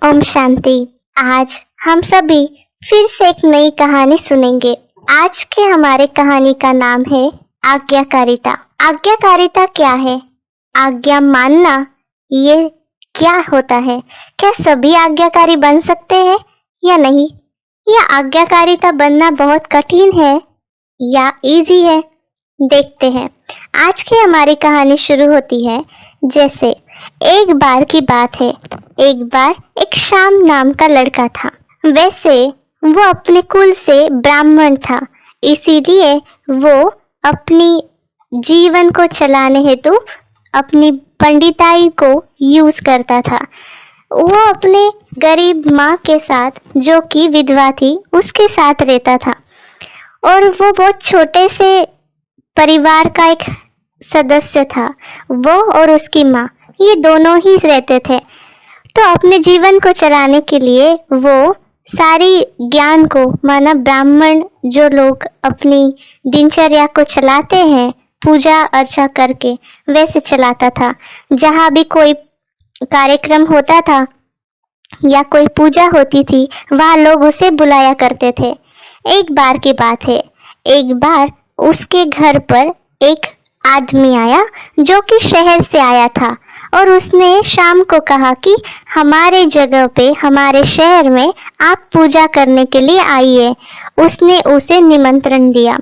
ओम शांति। आज हम सभी फिर से एक नई कहानी सुनेंगे। आज के हमारे कहानी का नाम है आज्ञाकारिता। आज्ञाकारिता क्या है? आज्ञा मानना ये क्या होता है? क्या सभी आज्ञाकारी बन सकते हैं या नहीं? या आज्ञाकारिता बनना बहुत कठिन है या इजी है? देखते हैं। आज की हमारी कहानी शुरू होती है जैसे एक बार की बात है। एक बार एक श्याम नाम का लड़का था। वैसे वो अपने कुल से ब्राह्मण था, इसीलिए वो अपनी जीवन को चलाने हेतु अपनी पंडिताई को यूज करता था। वो अपने गरीब माँ के साथ, जो कि विधवा थी, उसके साथ रहता था और वो बहुत छोटे से परिवार का एक सदस्य था। वो और उसकी माँ ये दोनों ही रहते थे। तो अपने जीवन को चलाने के लिए वो सारी ज्ञान को, माना ब्राह्मण जो लोग अपनी दिनचर्या को चलाते हैं पूजा अर्चा करके, वैसे चलाता था। जहाँ भी कोई कार्यक्रम होता था या कोई पूजा होती थी, वहाँ लोग उसे बुलाया करते थे। एक बार की बात है, एक बार उसके घर पर एक आदमी आया जो कि शहर से आया था और उसने शाम को कहा कि हमारे जगह पे, हमारे शहर में आप पूजा करने के लिए आइए। उसने उसे निमंत्रण दिया।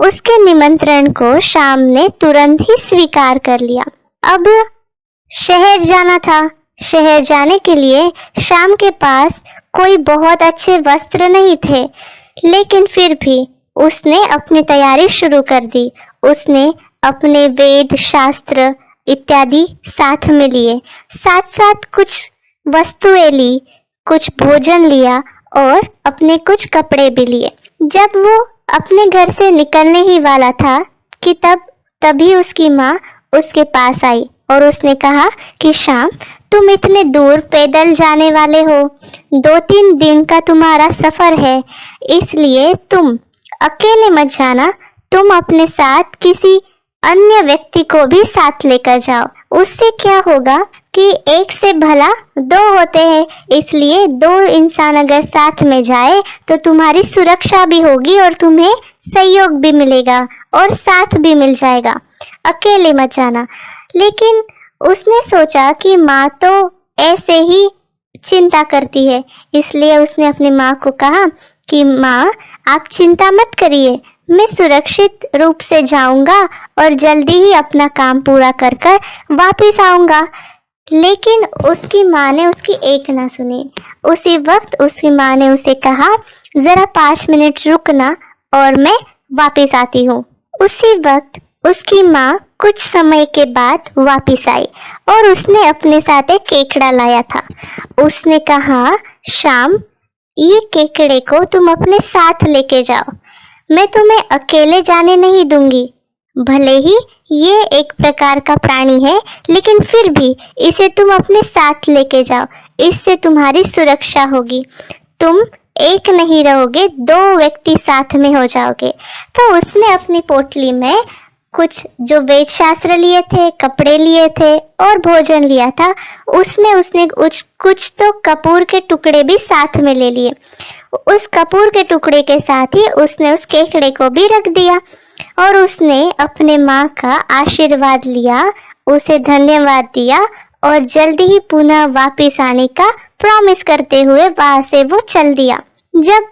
उसके निमंत्रण को शाम ने तुरंत ही स्वीकार कर लिया। अब शहर जाना था। शहर जाने के लिए शाम के पास कोई बहुत अच्छे वस्त्र नहीं थे, लेकिन फिर भी उसने अपनी तैयारी शुरू कर दी। उसने अपने वेद शास्त्र इत्यादि साथ में लिए, साथ साथ कुछ वस्तुएं ली, कुछ भोजन लिया और अपने कुछ कपड़े भी लिए। जब वो अपने घर से निकलने ही वाला था कि तभी उसकी माँ उसके पास आई और उसने कहा कि श्याम, तुम इतने दूर पैदल जाने वाले हो, 2-3 दिन का तुम्हारा सफर है, इसलिए तुम अकेले मत जाना, तुम अपने साथ किसी अन्य व्यक्ति को भी साथ लेकर जाओ। उससे क्या होगा कि एक से भला 2 होते हैं, इसलिए 2 इंसान अगर साथ में जाए तो तुम्हारी सुरक्षा भी होगी और तुम्हें सहयोग भी मिलेगा और साथ भी मिल जाएगा। अकेले मत जाना। लेकिन उसने सोचा कि माँ तो ऐसे ही चिंता करती है, इसलिए उसने अपनी माँ को कहा कि माँ, आप चिंता मत करिए, मैं सुरक्षित रूप से जाऊंगा और जल्दी ही अपना काम पूरा कर कर वापिस आऊंगा। लेकिन उसकी माँ ने उसकी एक ना सुनी। उसी वक्त उसकी माँ ने उसे कहा, जरा 5 मिनट रुकना और मैं वापिस आती हूँ। उसी वक्त उसकी माँ कुछ समय के बाद वापिस आई और उसने अपने साथ एक केकड़ा लाया था। उसने कहा, श्याम, ये केकड़े को तुम अपने साथ लेके जाओ, मैं तुम्हें अकेले जाने नहीं दूंगी। भले ही ये एक प्रकार का प्राणी है, लेकिन फिर भी इसे तुम अपने साथ लेके जाओ, इससे तुम्हारी सुरक्षा होगी। तुम एक नहीं रहोगे, 2 व्यक्ति साथ में हो जाओगे। तो उसने अपनी पोटली में कुछ जो वेद शास्त्र लिए थे, कपड़े लिए थे और भोजन लिया था, उसमें उसने कुछ तो कपूर के टुकड़े भी साथ में ले लिए। उस कपूर के टुकड़े के साथ ही उसने उस केकड़े को भी रख दिया और उसने अपने माँ का आशीर्वाद लिया, उसे धन्यवाद दिया और जल्दी ही पुनः वापस आने का प्रॉमिस करते हुए वहां से वो चल दिया। जब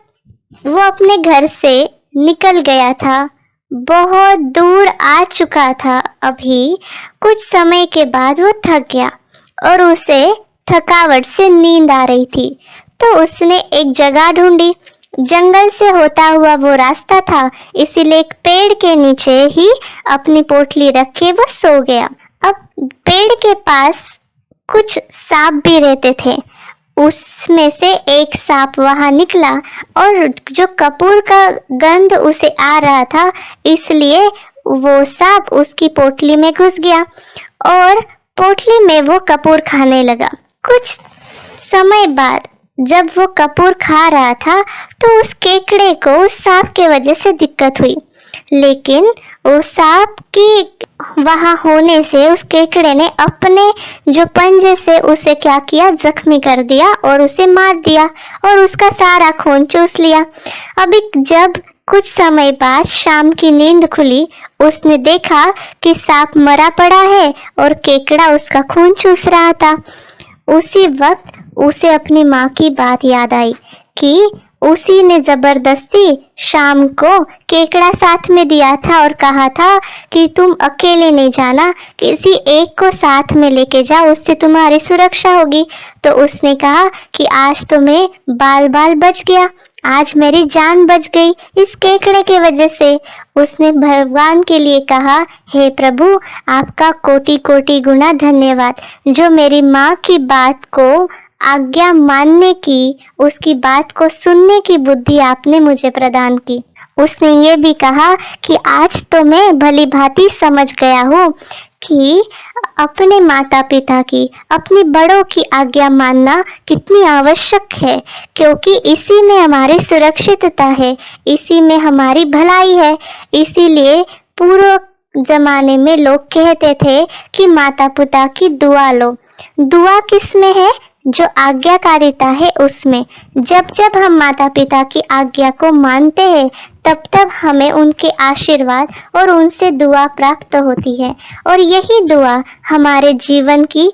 वो अपने घर से निकल गया था, बहुत दूर आ चुका था, अभी कुछ समय के बाद वो थक गया और उसे थकावट से नींद आ रही थी। तो उसने एक जगह ढूंढी। जंगल से होता हुआ वो रास्ता था, इसीलिए एक पेड़ के नीचे ही अपनी पोटली रख के वो सो गया। अब पेड़ के पास कुछ सांप भी रहते थे। उसमें से एक सांप वहां निकला और जो कपूर का गंध उसे आ रहा था, इसलिए वो सांप उसकी पोटली में घुस गया और पोटली में वो कपूर खाने लगा। कुछ समय बाद जब वो कपूर खा रहा था तो उस केकड़े को उस सांप के वजह से दिक्कत हुई। लेकिन उस सांप की वहां होने से उस केकड़े ने अपने जो पंजे से उसे क्या किया, जख्मी कर दिया और उसे मार दिया और उसका सारा खून चूस लिया। अभी जब कुछ समय बाद शाम की नींद खुली, उसने देखा कि सांप मरा पड़ा है और केकड़ा उसका खून चूस रहा था। उसी वक्त उसे अपनी माँ की बात याद आई कि उसी ने जबरदस्ती शाम को केकड़ा साथ में दिया था और कहा था कि तुम अकेले नहीं जाना, किसी एक को साथ में लेके जाओ, उससे तुम्हारी सुरक्षा होगी। तो उसने कहा कि आज तो मैं बाल बाल बच गया, आज मेरी जान बच गई इस केकड़े के वजह से। उसने भगवान के लिए कहा, हे प्रभु, आपका कोटि कोटि गुना धन्यवाद, जो मेरी माँ की बात को आज्ञा मानने की, उसकी बात को सुनने की बुद्धि आपने मुझे प्रदान की। उसने ये भी कहा कि आज तो मैं भली भांति समझ गया हूँ कि अपने माता पिता की, अपने बड़ों की आज्ञा मानना कितनी आवश्यक है, क्योंकि इसी में हमारी सुरक्षितता है, इसी में हमारी भलाई है। इसीलिए पूर्व जमाने में लोग कहते थे कि माता पिता की दुआ लो। दुआ किसमें है? जो आज्ञाकारिता है उसमें। जब जब हम माता पिता की आज्ञा को मानते हैं, तब तब हमें उनके आशीर्वाद और उनसे दुआ प्राप्त होती है, और यही दुआ हमारे जीवन की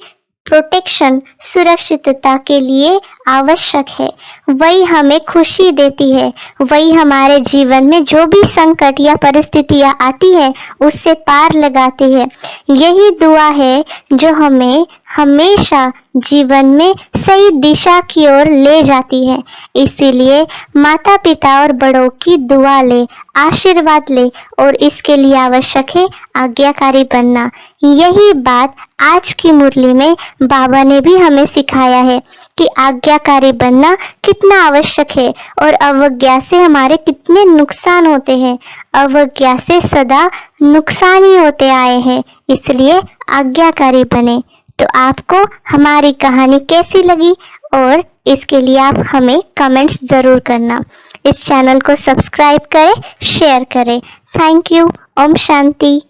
प्रोटेक्शन, सुरक्षितता के लिए आवश्यक है। वही हमें खुशी देती है, वही हमारे जीवन में जो भी संकट या परिस्थितियां आती है उससे पार लगाती है। यही दुआ है जो हमें हमेशा जीवन में सही दिशा की ओर ले जाती है। इसीलिए माता पिता और बड़ों की दुआ ले, आशीर्वाद ले, और इसके लिए आवश्यक है आज्ञाकारी बनना। यही बात आज की मुरली में बाबा ने भी हमें सिखाया है कि आज्ञाकारी बनना कितना आवश्यक है और अवज्ञा से हमारे कितने नुकसान होते हैं। अवज्ञा से सदा नुकसान ही होते आए हैं, इसलिए आज्ञाकारी बने। तो आपको हमारी कहानी कैसी लगी, और इसके लिए आप हमें कमेंट्स ज़रूर करना। इस चैनल को सब्सक्राइब करें, शेयर करें। Thank you. ओम शांति।